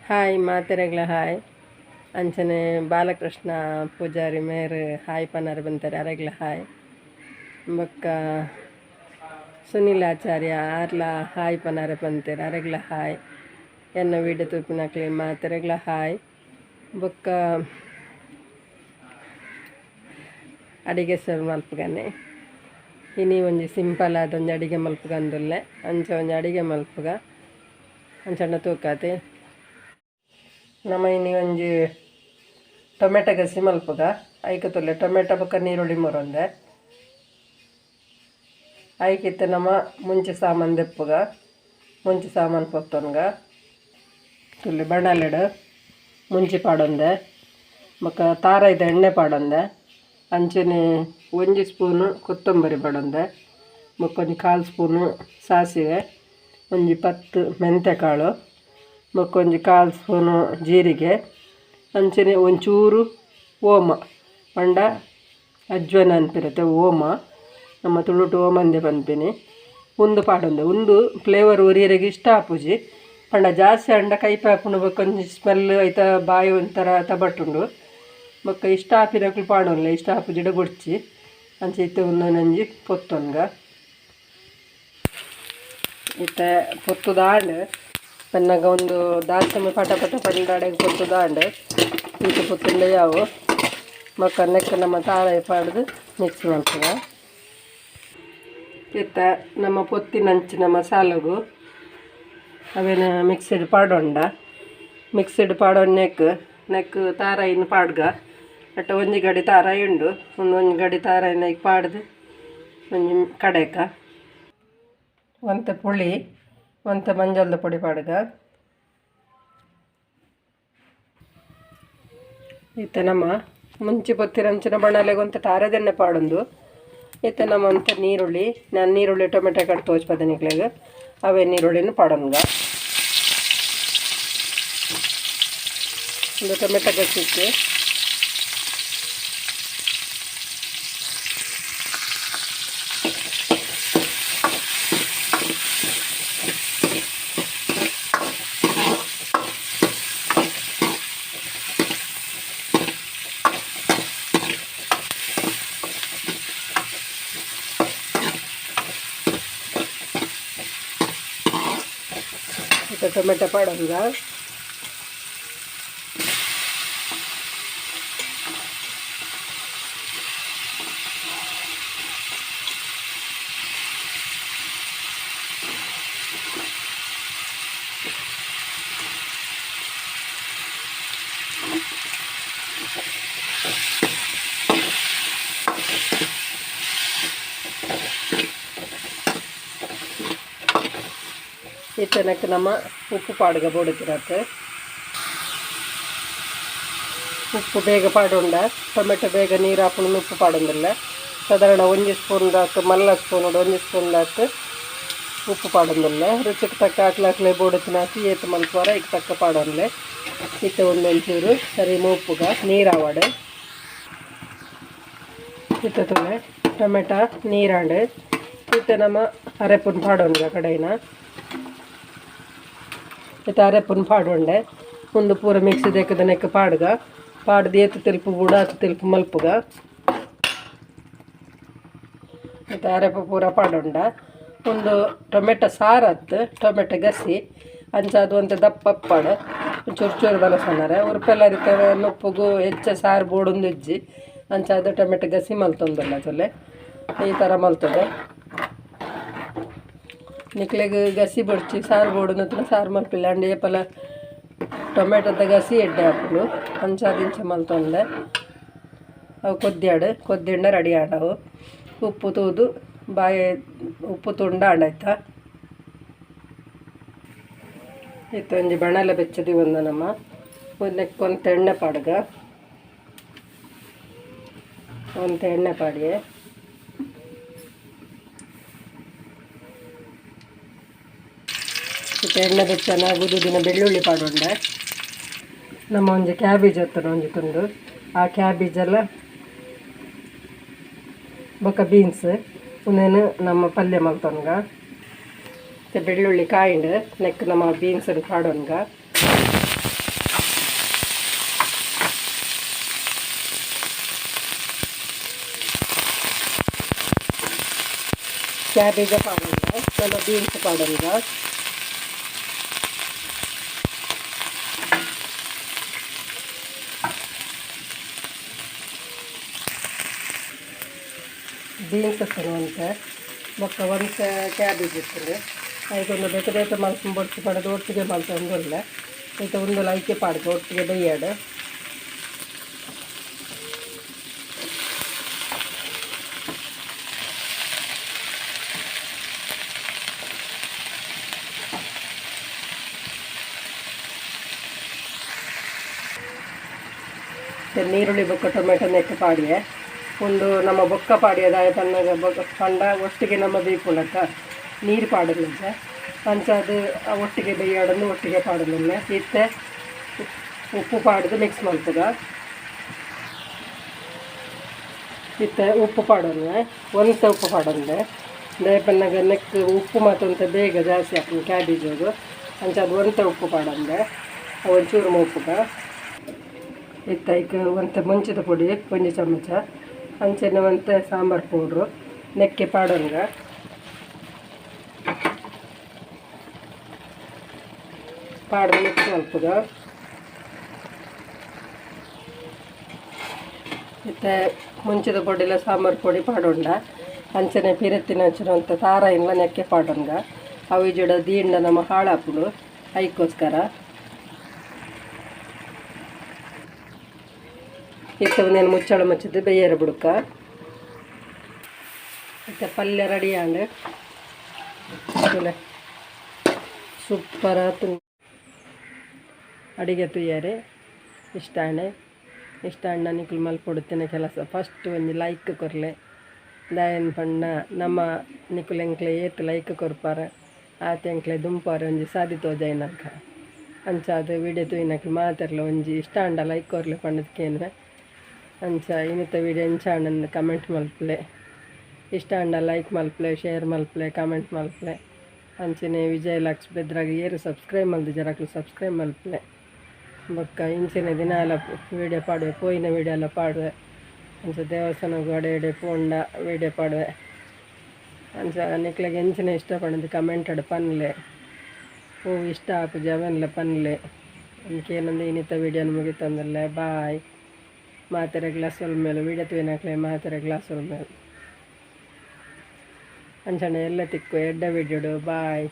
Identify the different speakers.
Speaker 1: Hi ಮಾತೆರೆಗ್ಲ hi ಅಂಚನೆ ಬಾಲಕೃಷ್ಣ ಪೂಜಾರಿ ಮೇರ್ hi ಪನ್ನರು ಬಂತಾರೆ ಅರೆಗ್ಲ hi ಬೊಕ್ಕ ಸುನಿಲ್ ಆಚಾರ್ಯ ಆರ್ಲ ಹಾಯ್ ಪನ್ನರೆ ಬಂತಾರೆ ಅರೆಗ್ಲ ಹಾಯ್ ಎನ್ನ ವೀಡಿಯೋ ತೂಪಿನಕ್ಲಿ ಮಾತೆರೆಗ್ಲ ಹಾಯ್ ಬೊಕ್ಕ ಅಡಿಗೆ ಸರ್ ಮಲ್ಪಗನೆ ಇನಿ ಒಂಜಿ ಸಿಂಪಲ್ ಆದ ಒಂಜಿ ಅಡಿಗೆ ಮಲ್ಪಗಂದುಲ್ಲೆ ಅಂಚ ಒಂಜಿ ಅಡಿಗೆ ಮಲ್ಪಗ ಅಂಚಂಡ ತೂಕಾತೆ ನಮ್ಮ ಇನಿ ಒಂಜಿ ಟೊಮೆಟೊ ಗಸಿ ಮಲ್ಪಗ ಐಕೆ ತೊಲೆ ಟೊಮೆಟೊ ಬೊಕ್ಕ ನೀರುಳ್ಳಿ ಮೊರೊಂದೆ ಐಕಿತ್ತೆ ನಮ್ಮ ಮುಂಚೆ ಸಾಮಾನು ದೆಪ್ಪುಗ ಮುಂಚೆ ಸಾಮಾನು ಪೊತ್ತೊನ್ಗ ತುಲ್ಲಿ ಬಣಲೆಡು ಮುಂಚಿ ಪಾಡೊಂದೆ ಬೊಕ್ಕ ತಾರೈದ ಎಣ್ಣೆ ಪಾಡೊಂದೆ ಅಂಚನೆ 1 ಸ್ಪೂನು ಕೊತ್ತಂಬರಿ ಪಾಡೊಂದೆ ಬೊಕ್ಕ ಒಂಜಿ 1/4 ಸ್ಪೂನು ಸಾಸಿವೆ ಒಂಜಿ 10 ಮೆಂತೆಕಾಳು ಬೊಕ್ಕ ಒಂಜಿ 1/4 ಸ್ಪೂನು ಜೀರಿಗೆ ಅಂಚನೆ ಒಂಚೂರು ಓಮ ಪಂಡ ಅಜ್ವನ ಅನ್ಪಿರತ್ತೆ ಓಮ ನಮ್ಮ ತುಳುಟು ಓಮಂದೆ ಪನ್ಪಿನಿ ಉಂದು ಪಾಡೊಂದೆ ಉಂದು ಫ್ಲೇವರ್ ಒರಿಯರೆಗೆ ಇಷ್ಟ ಆಪುಜಿ ಪಂಡ ಜಾಸ್ತಿ ಅಂಡ ಕೈಪೆ ಹಾಕೊಂಡು ಬೊಕ್ಕ ಒಂಜಿ ಸ್ಮೆಲ್ ಐತ ಬಾಯಿ ಒಂಥರ ತಬಟ್ಟುಂಡು ಬೊಕ್ಕ ಇಷ್ಟ ಆಪಿನಕ್ಲು ಪಾಡೊನ್ಲೆ ಇಷ್ಟ ಆಪುಜಿಡ ಬೊಡ್ಚಿ ಅಂಚೆ ಇತ್ತೆ ಒಂದು ನಂಜಿ ಪೊತ್ತೊನ್ಗ ಇತ್ತೆ ಪೊತ್ತುದಾಂಡ್ ಪನ್ನಗ ಒಂದು ದಾಲ್ಚಮೆ ಪಟ ಪಟ ಪಂಡಾಡೆಗೆ ಪೊತ್ತುದಾಂಡ್ ಈತ ಪೊತ್ತುಂಡೆ ಯಾವು ಬೊಕ್ಕ ನೆಕ್ಕ ನಮ್ಮ ತಾರಾಯಿ ಪಾಡ್ದು ಮಿಕ್ಸ್ ಮಾಡ್ತದ ಇತ್ತ ನಮ್ಮ ಪೊತ್ತಿನಂಚಿನ ಮಸಾಲೆಗು ಅವೇನು ಮಿಕ್ಸಿಡ್ ಪಾಡೊಂಡ ಮಿಕ್ಸಿಡ್ ಪಾಡೊಂಡು ನೆಕ್ ತಾರಾಯಿನ ಪಾಡ್ಗ ಅಟ್ಟ ಒಂಜಿ ಗಡಿ ತಾರಾಯಿ ಉಂಡು ಒಂಜಿ ಗಡಿ ತಾರಾಯಿನ ಈಗ ಪಾಡ್ದು ಒಂಜಿ ಕಡೆಕ ಒಂತೆ ಪುಳಿ ಒಂತೆ ಮಂಜಲ್ದ ಪೊಡಿ ಪಾಡ್ಗ ಇತ್ತೆ ನಮ್ಮ ಮುಂಚೆ ಪೊತ್ತಿರಂಚಿನ ಬಣಲೆಗೆ ಒಂತೆ ತಾರದೆಣ್ಣೆ ಪಾಡೊಂದು ಇತ್ತೆ ನಮ್ಮ ಒಂತ ನೀರುಳ್ಳಿ ನಾನು ನೀರುಳ್ಳಿ ಟೊಮೆಟೊ ಕಟ್ ತೋಚ್ಪದೆ ನಿಕ್ಲೆಗೆ ಅವೇ ನೀರುಳ್ಳಿನ ಪಾಡೊನ್ಗ ಒಂದು ಟೊಮೆಟೊ ಗಸಿಕ್ಕೆ ಟೊಮೆಟೊ ಪಾಡೋಂಗ ಇತ್ತನಕ್ಕೆ ನಮ್ಮ ಉಪ್ಪು ಪಾಡ್ಗ ಬೋಡತಿರತ್ತೆ ಉಪ್ಪು ಬೇಗ ಪಾಡೊಂಡ ಟೊಮೆಟೊ ಬೇಗ ನೀರು ಹಾಕೊಂಡು ಉಪ್ಪು ಪಾಡೊಂದಿಲ್ಲ ಸಾಧಾರಣ 1 ಸ್ಪೂನ್ ದಾಕು ಮಲ್ಲ ಸ್ಪೂನ್ 1 ಸ್ಪೂನ್ ದಾಕು ಉಪ್ಪು ಪಾಡೊಂದಿಲ್ಲ ರುಚಿಗೆ ತಕ್ಕ ಹಾಕ್ಲಾಕ್ಲೆ ಬೋಡತಿನ ಹಾಕಿ ಏತು ಮಲ್ಪುವಾರ ಈಗ ತಕ್ಕ ಪಾಡೊಂದ್ಲೆ ಇತ್ತೆ ಒಂಚೂರು ಸರಿ ಉಪ್ಪುಗ ನೀರು ಆವಾಡು ಇತ್ತೆ ತೊಲೆ ಟೊಮೆಟೊ ನೀರಾಂಡು ಇತ್ತೆ ನಮ್ಮ ಅರೆಪುನ್ ಪಾಡೊಂಗ ಕಡೆಯಿನ ಇತ್ತೆ ಅರೆಪುನ್ ಪಾಡೊಂಡೆ ಒಂದು ಪೂರ ಮಿಕ್ಸಿ ದೇಕದ ನೆಕ್ಕ ಪಾಡ್ಗ ಪಾಡ್ದು ಏತು ತಿಲ್ಪು ಬೂಡ ಅದು ತಿಲ್ಪು ಮಲ್ಪುಗ ಮತ್ತು ಅರೆಪು ಪೂರ ಪಾಡೊಂಡ ಒಂದು ಟೊಮೆಟೊ ಸಾರು ಹತ್ತು ಟೊಮೆಟೊ ಗಸಿ ಅಂಚಾದು ಒಂದು ದಪ್ಪ ಪಾಡ ಚೂರು ಚೂರು ಬಲಸಣ್ಣರೆ ಉರುಪೆಲ್ಲರಿಕೆ ನುಪ್ಪುಗು ಹೆಚ್ಚ ಸಾರು ಬೋಡೊಂದು ಇಜ್ಜಿ ಅಂಚಾದು ಟೊಮೆಟೊ ಗಸಿ ಮಲ್ತೊಂದಲ್ಲ ಚೊಲ್ಲೆ ಈ ಥರ ಮಲ್ತದೆ ನಿಕ್ಲೆಗೆ ಗಸಿ ಬಡ್ಚಿ ಸಾರು ಬೋಡು ಸಾರು ಮಲ್ಪಿಲ್ಲ ಅಂಡಿ ಏಪಲ ಟೊಮೆಟೊದ ಗಸಿ ಎಡ್ಡೆ ಹಾಕಲು ಅಂಚಾದಿಂಚ ಮಲ್ತೊಂದೆ ಅವು ಕೊದ್ದಿಂಡ ರೆಡಿ ಆಡವು ಉಪ್ಪು ತೂದು ಬಾಯಿ ಉಪ್ಪು ತುಂಡ ಆಡಾಯ್ತಾ ಇತ್ತು ಒಂಜಿ ಬಣಲೆ ಬೆಚ್ಚದಿ ಒಂದು ನಮ್ಮ ಒಂದಕ್ಕೆ ಎಣ್ಣೆ ಪಾಡ್ಗ ಒಂದು ಎಣ್ಣೆ ಪಾಡಿಯೇ ಎಣ್ಣೆ ಬೆಚ್ಚನ ಗುದುದಿನ ಬೆಳ್ಳುಳ್ಳಿ ಪಾಡೊಂಡೆ ನಮ್ಮ ಒಂಜಿ ಕ್ಯಾಬೇಜ್ ಹತ್ತನ ಒಂಜಿ ತುಂಡು ಆ ಕ್ಯಾಬೇಜೆಲ್ಲ ಬೊಕ್ಕ ಬೀನ್ಸ್ ಉಂದೇನು ನಮ್ಮ ಪಲ್ಯ ಮಲ್ತೊನ್ಗ ಬೆಳ್ಳುಳ್ಳಿ ಕಾಯಿಂಡು ನೆಕ್ ನಮ್ಮ ಬೀನ್ಸ್ ಪಾಡೊನ್ಗ ಕ್ಯಾಬೇಜ ಪಾಡೋಂಗ ನಮ್ಮ ಬೀನ್ಸ್ ಪಾಡೋಂಗ ಬೀನ್ಸ್ ಅಂತ ಬೊಕ್ಕ ಒಂದು ಕ್ಯಾಬೇಜ್ ಇರ್ತದೆ ಅದಕ್ಕೊಂದು ಬೇಕ ಬೇಕ ಮಲ್ಕೊಂಡು ಬೊಟ್ಟು ಪಡೆದು ಒಟ್ಟಿಗೆ ಮಲ್ತೊಂದಿಲ್ಲ ಆಯ್ತು ಒಂದು ಲೈಕೆ ಪಾಡ್ದು ಒಟ್ಟಿಗೆ ಬೇಯಾಡು ನೀರುಳ್ಳಿ ಬೊಕ್ಕ ಟೊಮೆಟೊ ನೆಕ್ಕೆ ಪಾಡಿಯೆ ಒಂದು ನಮ್ಮ ಬೊಕ್ಕ ಪಾಡಿಯದ ತನ್ನ ಬೊಕ್ಕ ಪಂಡ ಒಟ್ಟಿಗೆ ನಮ್ಮ ಬೇಕುಲಕ್ಕ ನೀರು ಪಾಡಲಿಲ್ಲ ಅಂಚ ಅದು ಒಟ್ಟಿಗೆ ಬೇಯಾಡನ್ನು ಒಟ್ಟಿಗೆ ಪಾಡಲಿಲ್ಲ ಇತ್ತೆ ಉಪ್ಪು ಪಾಡ್ದು ಮಿಕ್ಸ್ ಮಾಡ್ತದ ಇತ್ತೆ ಉಪ್ಪು ಪಾಡೋಣ ಒಂತ ಉಪ್ಪು ಪಾಡಂದೆ ದಯಪನ್ನಾಗ ನೆಕ್ ಉಪ್ಪು ಮಾತಂತ ಬೇಗ ಜಾಸ್ತಿ ಹಾಕಿ ಕ್ಯಾಬೇಜ್ ಅಂಚ ಅದು ಒಂತ ಉಪ್ಪು ಪಾಡಂದೆ ಒಂಚೂರು ಉಪ್ಪುಗ ಇತ್ತ ಈಗ ಒಂತ ಮುಂಚಿದ ಪುಡಿ ಒಂದು ಚಮಚ ಅಂಚೆನೆ ಒಂತ ಸಾಂಬಾರು ಪೌಡ್ರು ನೆಕ್ಕೆ ಪಾಡೋಂಗ ಪಾಡ್ದು ಮಿಕ್ಸ್ ಮಲ್ಪುಗ ಮತ್ತು ಮುಂಚಿದ ಪೊಡಿಲ ಸಾಂಬಾರು ಪೊಡಿ ಪಾಡೋಂಡ ಅಂಚನೆ ಪಿರತ್ತಿನ ಹಂಚಿರುವಂಥ ತಾರ ಇಲ್ಲ ನೆಕ್ಕೆ ಪಾಡೋಂಗ ಅವು ಜೋಡ ದೀಂಡ ನಮ್ಮ ಹಾಳಾಪುಡು ಅದಕ್ಕೋಸ್ಕರ ಇತ್ತವ ನಾನು ಮುಚ್ಚಳ ಮುಚ್ಚಿದ್ದು ಬೇಯರ ಬುಡಕ ಮತ್ತು ಪಲ್ಯ ರೆಡಿ ಆಂಡ್ ಸೂಪರ ಅಡಿಗೆ ತುಯ್ಯಾರೆ ಇಷ್ಟ ನಿಕ್ಲು ಮಲ್ಪೊಡುತ್ತಿನ ಕೆಲಸ ಫಸ್ಟ್ ಒಂದು ಲೈಕ್ ಕೊರ್ಲೆ ದಾಯನ್ ಪಣ್ಣ ನಮ್ಮ ನಿಕ್ಲು ಎಂಕ್ಲೆ ಏತ್ ಲೈಕ್ ಕೊರ್ಪಾರ ಆತ ಎಂಕ್ಲೆ ದುಂಪಾರ ಒಂಜಿ ಸಾದಿ ತೋಜಾಯಿನಕ ಅಂಚ ಅದು ವಿಡಿಯೋ ತುಯ್ನಕ್ಕೆ ಮಾತಾರಲ ಒಂಜಿ ಇಷ್ಟ ಲೈಕ್ ಕೊರ್ಲೆ ಪಂಡದಕ್ಕೇನು ಅಂಚ ಇನ್ನಿತ ವಿಡಿಯೋ ಇಂಚಾಂಡ್ ಕಮೆಂಟ್ ಮಲ್ಪಲೆ ಇಷ್ಟ ಲೈಕ್ ಮಲ್ಪಲೆ ಶೇರ್ ಮಲ್ಪಲೆ ಕಮೆಂಟ್ ಮಲ್ಪಲೆ ಅಂಚನೆ ವಿಜಯಲಕ್ಷ್ಮಿ ಬೆದ್ರಾಗ ಏರು ಸಬ್ಸ್ಕ್ರೈಬ್ ಮಲ್ದು ಜರಕ್ಲು ಸಬ್ಸ್ಕ್ರೈಬ್ ಮಲ್ಪಲೆ ಬೊಕ್ಕ ಇಂಚಿನ ದಿನ ಎಲ್ಲ ವೀಡಿಯೋ ಪಾಡುವೆ ಪೋಯಿನ ವೀಡಿಯೋ ಎಲ್ಲ ಪಾಡುವೆ ಅಂಚ ದೇವಸ್ಥಾನ ಗೋಡೆ ಎಡೆ ಪೋಂಡ ವೀಡಿಯೋ ಪಾಡುವೆ ಅಂಚ ನಿಕ್ಲೆಗೆ ಎಂಚಿನ ಇಷ್ಟಪಡೋದು ಕಮೆಂಟ್ ಅಡು ಪನ್ಲೆ ಹೂ ಇಷ್ಟ ಆಪು ಜವನ್ಲೆ ಪನ್ಲೆ ಅದಕ್ಕೇನಂದು ಇನ್ನಿತ ವೀಡಿಯೋನ ಮುಗಿತಂದಲ್ಲೇ ಬಾಯ್ ಮಾತೆರೆ ಗ್ಲಾಸ್ ಮೇಲೆ ವೀಡಿಯೋ ತುಯ್ನಾಕ್ಲೆ ಮಾತೆರೆ ಗ್ಲಾಸ್ ಮೇಲೆ ಅಂಚನೆ ಎಲ್ಲ ತಿಕ್ಕು ಎಡ್ಡ ವೀಡಿಯೋಡು ಬಾಯ್.